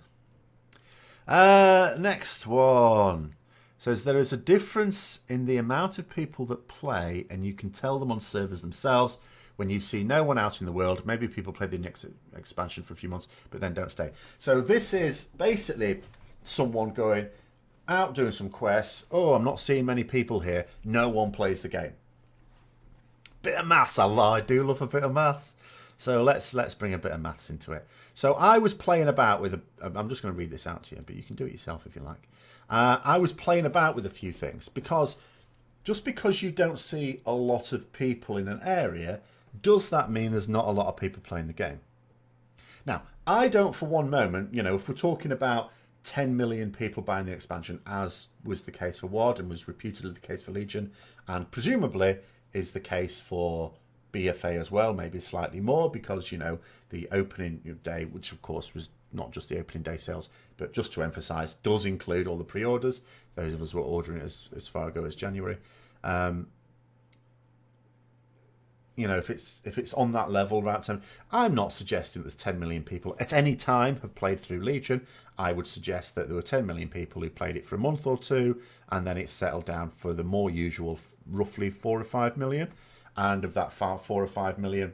Next one says there is a difference in the amount of people that play, and you can tell them on servers themselves when you see no one out in the world. Maybe people play the next expansion for a few months, but then don't stay. So this is basically someone going out doing some quests. Oh, I'm not seeing many people here. No one plays the game. Bit of maths, I do love a bit of maths. So let's bring a bit of maths into it. So I was playing about with I'm just going to read this out to you, but you can do it yourself if you like. I was playing about with a few things because just because you don't see a lot of people in an area, does that mean there's not a lot of people playing the game? Now, I don't for one moment, if we're talking about 10 million people buying the expansion, as was the case for WoD and was reputedly the case for Legion, and presumably is the case for BFA as well, maybe slightly more, because, the opening day, which of course was not just the opening day sales, but just to emphasise, does include all the pre-orders. Those of us who are ordering it as far ago as January. If it's on that level around 10, I'm not suggesting there's 10 million people at any time have played through Legion. I would suggest that there were 10 million people who played it for a month or two, and then it settled down for the more usual, roughly 4 or 5 million. And of that 4 or 5 million,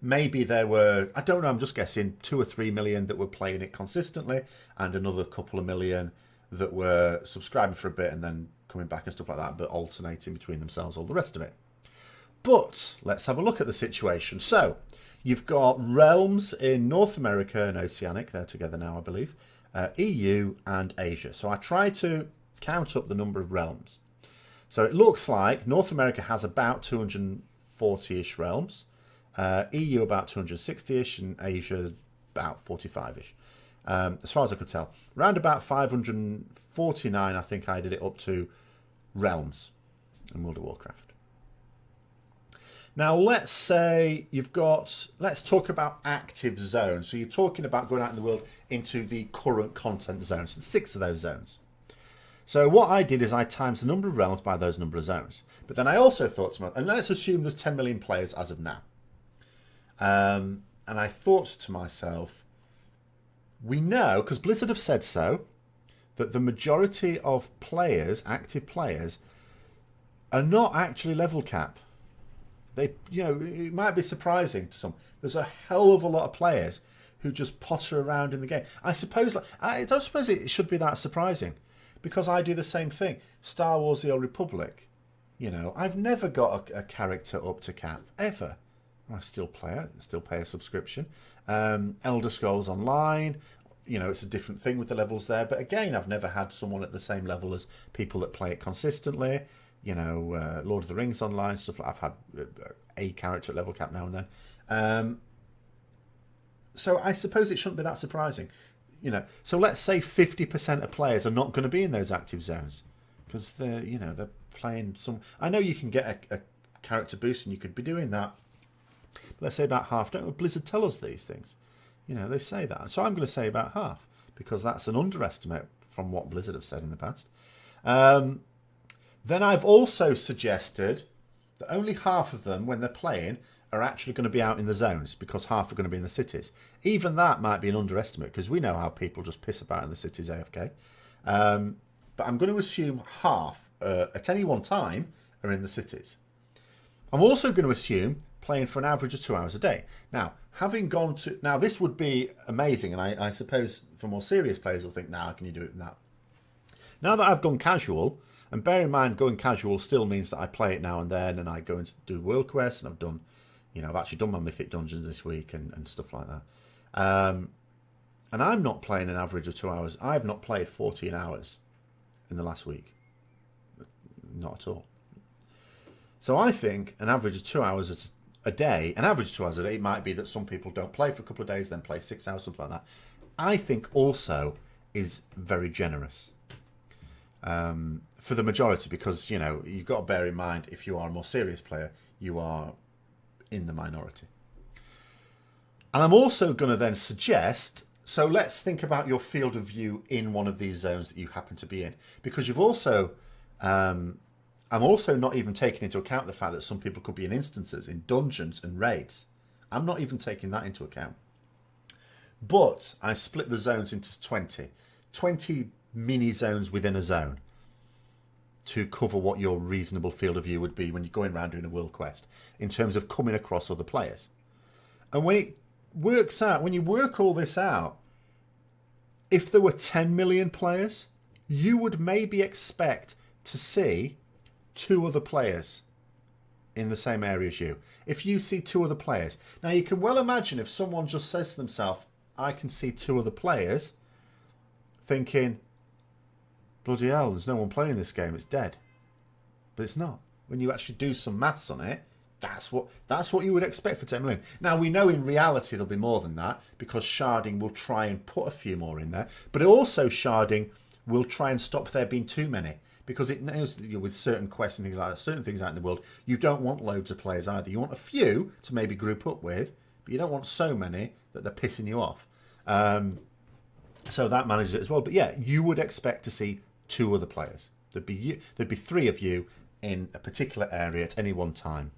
maybe there were, I don't know, I'm just guessing, 2 or 3 million that were playing it consistently, and another couple of million that were subscribing for a bit and then coming back and stuff like that, but alternating between themselves, all the rest of it. But let's have a look at the situation. So you've got realms in North America and Oceanic, they're together now, I believe, EU and Asia. So I tried to count up the number of realms. So it looks like North America has about 240-ish realms, EU about 260-ish, and Asia about 45-ish. As far as I could tell. Around about 549, I think I did it up to realms in World of Warcraft. Now, let's say let's talk about active zones. So you're talking about going out in the world into the current content zones, so 6 of those zones. So what I did is I times the number of realms by those number of zones. But then I also thought to myself, and let's assume there's 10 million players as of now. And I thought to myself, we know, because Blizzard have said so, that the majority of players, active players, are not actually level cap. They, it might be surprising to some. There's a hell of a lot of players who just potter around in the game. I don't suppose it should be that surprising, because I do the same thing. Star Wars: The Old Republic. I've never got a character up to cap ever. I still play it. Still pay a subscription. Elder Scrolls Online. It's a different thing with the levels there. But again, I've never had someone at the same level as people that play it consistently. Lord of the Rings Online, stuff like I've had a character at level cap now and then. So I suppose it shouldn't be that surprising. So let's say 50% of players are not going to be in those active zones because they're playing some. I know you can get a character boost and you could be doing that. But let's say about half. Don't Blizzard tell us these things? They say that. So I'm going to say about half, because that's an underestimate from what Blizzard have said in the past. Then I've also suggested that only half of them, when they're playing, are actually going to be out in the zones, because half are going to be in the cities. Even that might be an underestimate, because we know how people just piss about in the cities AFK. But I'm going to assume half, at any one time, are in the cities. I'm also going to assume playing for an average of 2 hours a day. Now, now this would be amazing, and I suppose for more serious players, they'll think, how can you do it in that? Now that I've gone casual, and bear in mind, going casual still means that I play it now and then, and I go and do world quests, and I've done, I've actually done my mythic dungeons this week and stuff like that. And I'm not playing an average of 2 hours. I've not played 14 hours in the last week. Not at all. So I think an average of 2 hours a day, an average of 2 hours a day, it might be that some people don't play for a couple of days, then play 6 hours, something like that. I think also is very generous. For the majority, because you've got to bear in mind, if you are a more serious player, you are in the minority. And I'm also going to then suggest, so let's think about your field of view in one of these zones that you happen to be in, because you've also I'm also not even taking into account the fact that some people could be in instances, in dungeons and raids. I'm not even taking that into account. But I split the zones into 20 mini zones within a zone to cover what your reasonable field of view would be when you're going around doing a world quest in terms of coming across other players. And when it works out, when you work all this out, if there were 10 million players, you would maybe expect to see 2 other players in the same area as you. If you see 2 other players. Now you can well imagine if someone just says to themselves, I can see 2 other players, thinking, bloody hell, there's no one playing this game, it's dead. But it's not. When you actually do some maths on it, that's what you would expect for 10 million. Now, we know in reality there'll be more than that because sharding will try and put a few more in there. But also sharding will try and stop there being too many because it knows that with certain quests and things like that, certain things out in the world, you don't want loads of players either. You want a few to maybe group up with, but you don't want so many that they're pissing you off. So that manages it as well. But yeah, you would expect to see 2 other players. There'd be 3 of you in a particular area at any one time.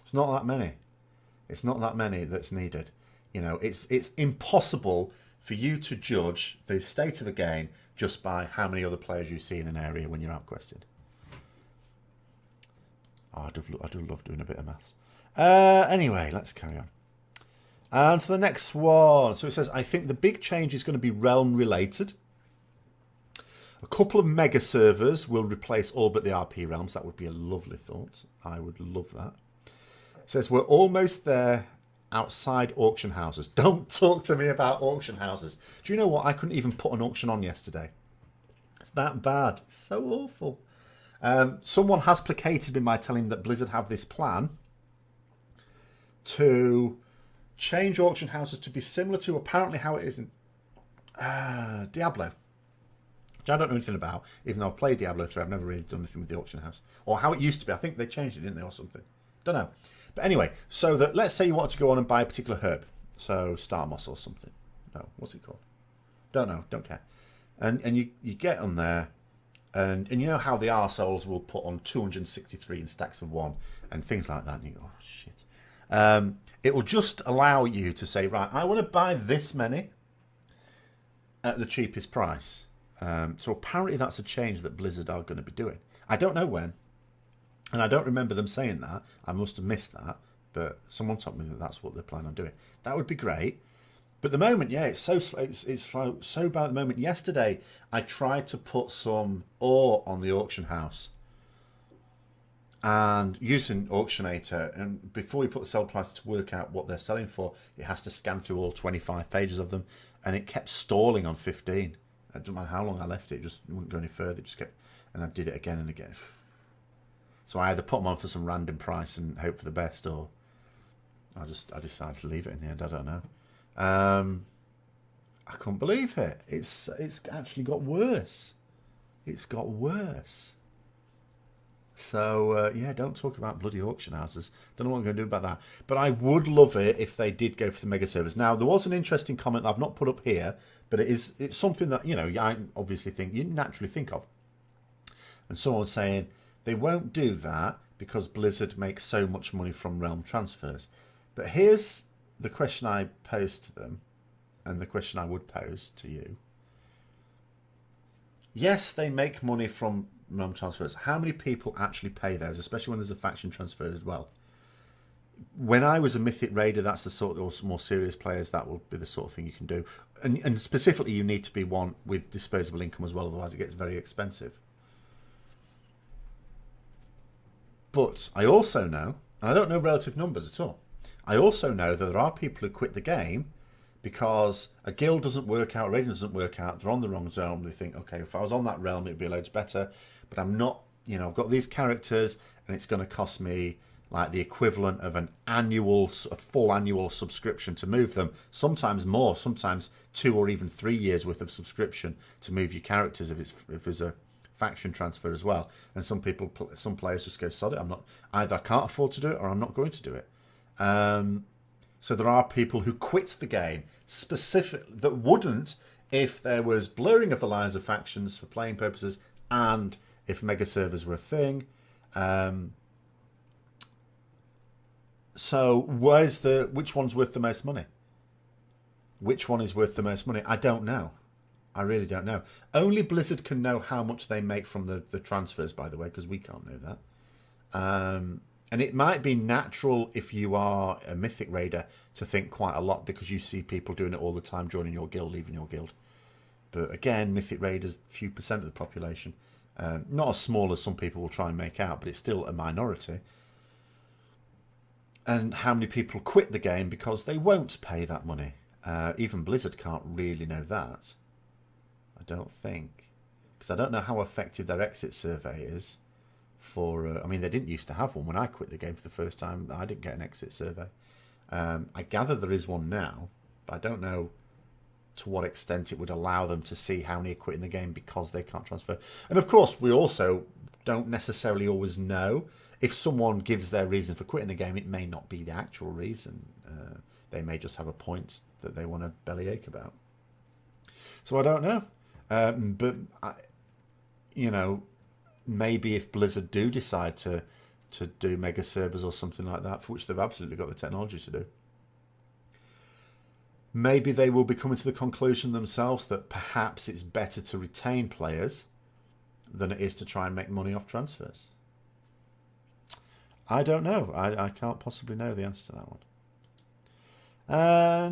It's not that many. It's not that many that's needed. You know, it's impossible for you to judge the state of a game just by how many other players you see in an area when you're out questing. Oh, I do love doing a bit of maths. Anyway, let's carry on. And so the next one. So it says, I think the big change is going to be realm related. A couple of mega servers will replace all but the RP realms. That would be a lovely thought. I would love that. It says, we're almost there outside auction houses. Don't talk to me about auction houses. Do you know what? I couldn't even put an auction on yesterday. It's that bad. It's so awful. Someone has placated me by telling that Blizzard have this plan to change auction houses to be similar to apparently how it is in Diablo. Which I don't know anything about, even though I've played Diablo 3. I've never really done anything with the auction house. Or how it used to be. I think they changed it, didn't they, or something? Don't know. But anyway, so that let's say you want to go on and buy a particular herb. So star moss or something. No, what's it called? Don't know, don't care. And you get on there, and you know how the arseholes will put on 263 in stacks of 1 and things like that. And you go, oh, shit. It will just allow you to say, right, I want to buy this many at the cheapest price. So apparently that's a change that Blizzard are going to be doing. I don't know when. And I don't remember them saying that. I must have missed that. But someone told me that that's what they're planning on doing. That would be great. But at the moment, yeah, it's so slow. It's so bad at the moment. Yesterday, I tried to put some ore on the auction house. And using Auctionator, and before you put the sell price to work out what they're selling for, it has to scan through all 25 pages of them. And it kept stalling on 15. I don't know how long I left it. It just wouldn't go any further. It just kept, and I did it again and again. So I either put them on for some random price and hope for the best, or I decided to leave it in the end. I don't know. I couldn't believe it. It's actually got worse. It's got worse. So yeah, don't talk about bloody auction houses. Don't know what I'm going to do about that. But I would love it if they did go for the mega servers. Now there was an interesting comment that I've not put up here, but it's something that I obviously think you naturally think of. And someone was saying they won't do that because Blizzard makes so much money from realm transfers. But here's the question I posed to them, and the question I would pose to you. Yes, they make money from realm transfers. How many people actually pay those, especially when there's a faction transfer as well? When I was a Mythic Raider, that's the sort of more serious players, that will be the sort of thing you can do. And specifically, you need to be one with disposable income as well, otherwise it gets very expensive. But I also know, and I don't know relative numbers at all, I also know that there are people who quit the game because a guild doesn't work out, a rating doesn't work out, they're on the wrong realm, they think, okay, if I was on that realm, it'd be loads better, but I'm not, I've got these characters, and it's going to cost me like the equivalent of a full annual subscription to move them, sometimes more, sometimes 2 or even 3 years worth of subscription to move your characters if there's a faction transfer as well. And some players just go, sod it, either I can't afford to do it or I'm not going to do it. So there are people who quit the game that wouldn't if there was blurring of the lines of factions for playing purposes and if mega servers were a thing. So which one's worth the most money? Which one is worth the most money? I don't know. I really don't know. Only Blizzard can know how much they make from the transfers, by the way, because we can't know that. And it might be natural if you are a Mythic Raider to think quite a lot because you see people doing it all the time, joining your guild, leaving your guild. But again, Mythic Raiders, few percent of the population. Not as small as some people will try and make out, but it's still a minority. And how many people quit the game because they won't pay that money? Even Blizzard can't really know that. I don't think. because I don't know how effective their exit survey is for... I mean, they didn't used to have one. When I quit the game for the first time, I didn't get an exit survey. I gather there is one now, but I don't know to what extent it would allow them to see how many are quitting the game because they can't transfer. And of course, we also don't necessarily always know. If someone gives their reason for quitting the game, it may not be the actual reason. They may just have a point that they want to bellyache about. So I don't know. But, you know, maybe if Blizzard do decide to do mega servers or something like that, for which they've absolutely got the technology to do, maybe they will be coming to the conclusion themselves that perhaps it's better to retain players than it is to try and make money off transfers. I don't know. I can't possibly know the answer to that one.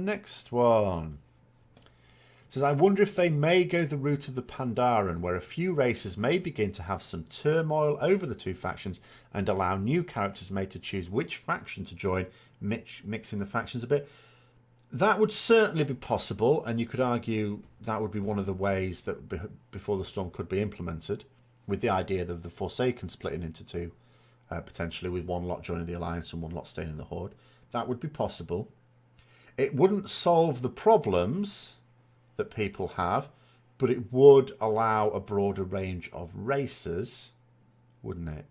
Next one. It says, I wonder if they may go the route of the Pandaren, where a few races may begin to have some turmoil over the two factions and allow new characters made to choose which faction to join, mixing the factions a bit. That would certainly be possible, and you could argue that would be one of the ways that Before the Storm could be implemented, with the idea of the Forsaken splitting into two, potentially with one lot joining the Alliance and one lot staying in the Horde. That would be possible. It wouldn't solve the problems that people have, but it would allow a broader range of races, wouldn't it?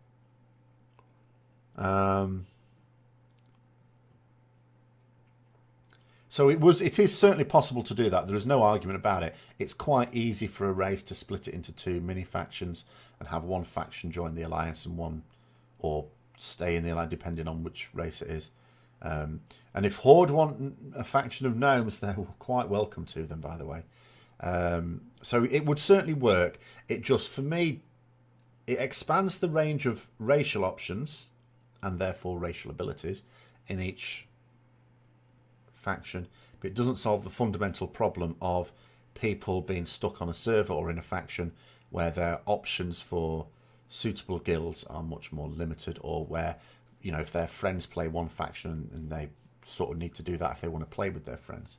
So it is certainly possible to do that. There is no argument about it. It's quite easy for a race to split it into two mini factions and have one faction join the Alliance and one, or stay in the Alliance, depending on which race it is. And if Horde want a faction of gnomes, they're quite welcome to them, by the way. So it would certainly work. It just, for me, it expands the range of racial options and therefore racial abilities in each faction, but it doesn't solve the fundamental problem of people being stuck on a server or in a faction where their options for suitable guilds are much more limited, or where, you know, if their friends play one faction and they sort of need to do that if they want to play with their friends.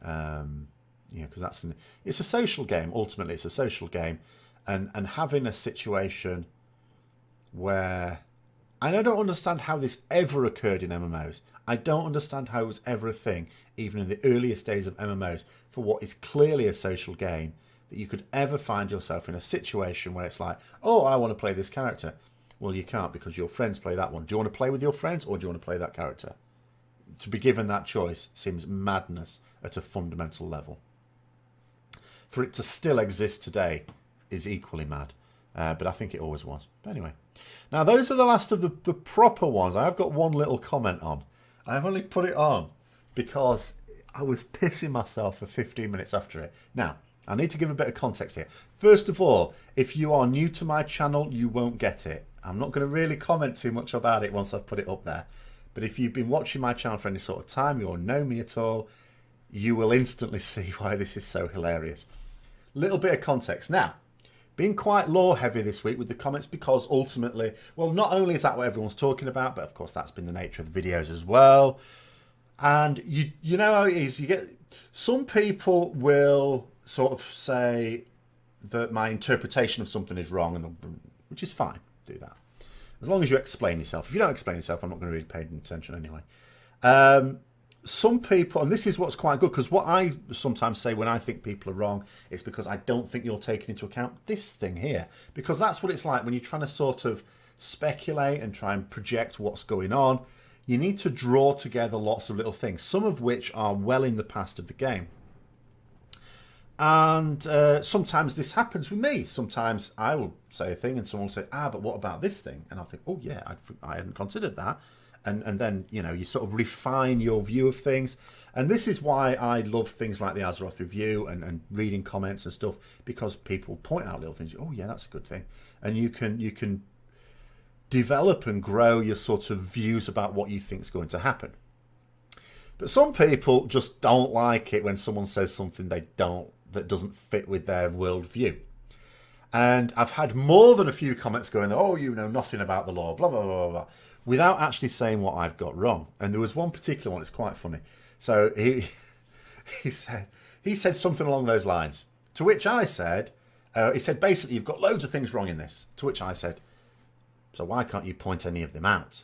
You know, because it's a social game. Ultimately, it's a social game, and having a situation where, and I don't understand how this ever occurred in MMOs. I don't understand how it was ever a thing, even in the earliest days of MMOs, for what is clearly a social game, that you could ever find yourself in a situation where it's like, oh, I want to play this character. Well, you can't, because your friends play that one. Do you want to play with your friends, or do you want to play that character? To be given that choice seems madness at a fundamental level. For it to still exist today is equally mad. But I think it always was. But anyway. Now, those are the last of the proper ones. I have got one little comment on. I've only put it on because I was pissing myself for 15 minutes after it. Now, I need to give a bit of context here. First of all, if you are new to my channel, you won't get it. I'm not going to really comment too much about it once I've put it up there. But if you've been watching my channel for any sort of time, you or know me at all, you will instantly see why this is so hilarious. Little bit of context. Now, being quite lore heavy this week with the comments, because ultimately, well, not only is that what everyone's talking about, but of course that's been the nature of the videos as well. And you know how it is. You get some people will sort of say that my interpretation of something is wrong, and which is fine. Do that as long as you explain yourself. If you don't explain yourself, I'm not going to really pay attention anyway. Some people, and this is what's quite good, because what I sometimes say when I think people are wrong is because I don't think you're taking into account this thing here. Because that's what it's like when you're trying to sort of speculate and try and project what's going on. You need to draw together lots of little things, some of which are well in the past of the game. And sometimes this happens with me. Sometimes I will say a thing and someone will say, but what about this thing? And I'll think, oh yeah, I hadn't considered that. And then, you know, you sort of refine your view of things. And this is why I love things like the Azeroth review and reading comments and stuff, because people point out little things. Oh, yeah, that's a good thing. And you can develop and grow your sort of views about what you think is going to happen. But some people just don't like it when someone says something that doesn't fit with their worldview. And I've had more than a few comments going, oh, you know nothing about the lore, blah, blah, blah, blah, without actually saying what I've got wrong. And there was one particular one, it's quite funny. So he said something along those lines, to which I said, He said, basically, you've got loads of things wrong in this. To which I said, so why can't you point any of them out?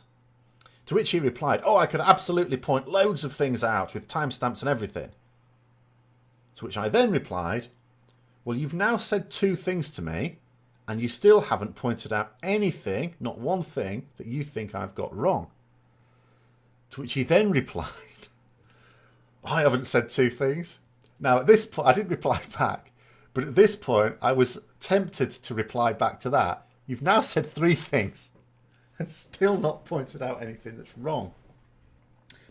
To which he replied, oh, I could absolutely point loads of things out with timestamps and everything. To which I then replied, well, you've now said 2 things to me, and you still haven't pointed out anything, not one thing, that you think I've got wrong. To which he then replied, I haven't said 2 things. Now, at this point, I didn't reply back, but at this point, I was tempted to reply back to that. You've now said 3 things and still not pointed out anything that's wrong.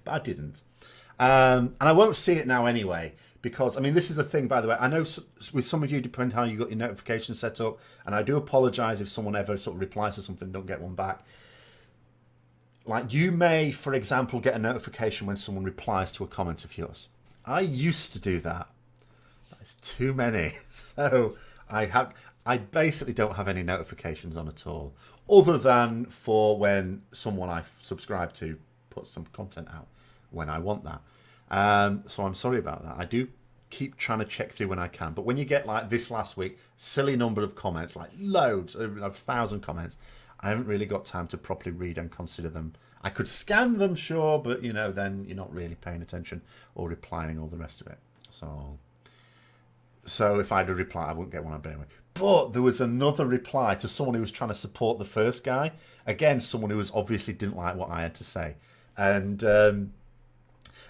But I didn't. And I won't see it now anyway, because, I mean, this is the thing, by the way. I know with some of you, depending how you got your notifications set up, and I do apologise if someone ever sort of replies to something and don't get one back. Like, you may, for example, get a notification when someone replies to a comment of yours. I used to do that. That's too many. So I basically don't have any notifications on at all, other than for when someone I subscribe to puts some content out when I want that. So I'm sorry about that. I do keep trying to check through when I can. But when you get like this last week, silly number of comments, like loads, 1,000 comments, I haven't really got time to properly read and consider them. I could scan them, sure, but, you know, then you're not really paying attention or replying all the rest of it. So if I'd have replied, I wouldn't get one. But anyway. But there was another reply to someone who was trying to support the first guy. Again, someone who was obviously didn't like what I had to say. And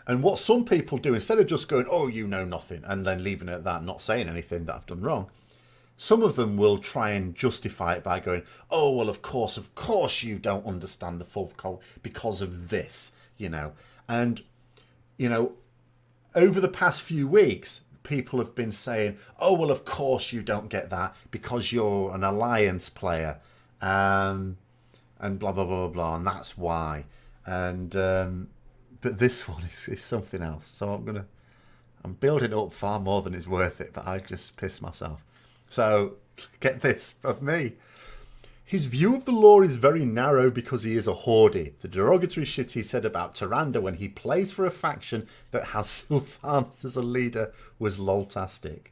what some people do, instead of just going, oh, you know nothing, and then leaving it at that, not saying anything that I've done wrong, some of them will try and justify it by going, oh, well, of course you don't understand the full code because of this, you know. And, you know, over the past few weeks, people have been saying, oh, well, of course you don't get that because you're an Alliance player, and blah, blah, blah, blah, and that's why. And but this one is something else. So I'm building up far more than is worth it, but I just piss myself. So get this of me. His view of the lore is very narrow because he is a Horde. The derogatory shit he said about Tyrande when he plays for a faction that has Sylvanas as a leader was loltastic.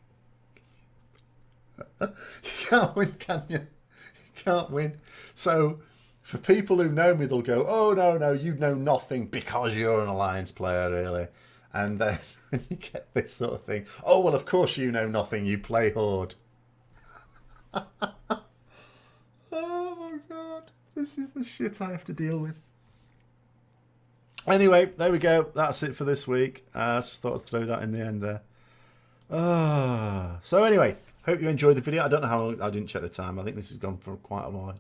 You can't win, can you? You can't win. So for people who know me, they'll go, oh, no, you know nothing because you're an Alliance player, really. And then when you get this sort of thing, oh, well, of course you know nothing, you play Horde. Oh my god, this is the shit I have to deal with. Anyway, there we go. That's it for this week. I just thought I'd throw that in the end there. So anyway, hope you enjoyed the video. I don't know how long. I didn't check the time. I think this has gone for quite a while.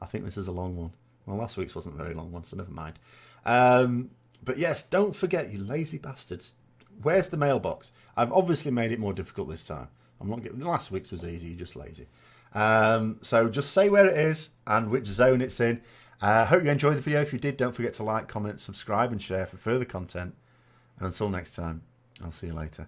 I think this is a long one. Well, last week's wasn't a very long one, so never mind. But yes, don't forget, you lazy bastards. Where's the mailbox? I've obviously made it more difficult this time. I'm not getting. Last week's was easy. You're just lazy. So just say where it is and which zone it's in. Hope you enjoyed the video. If you did, don't forget to like, comment, subscribe and share for further content. And until next time, I'll see you later.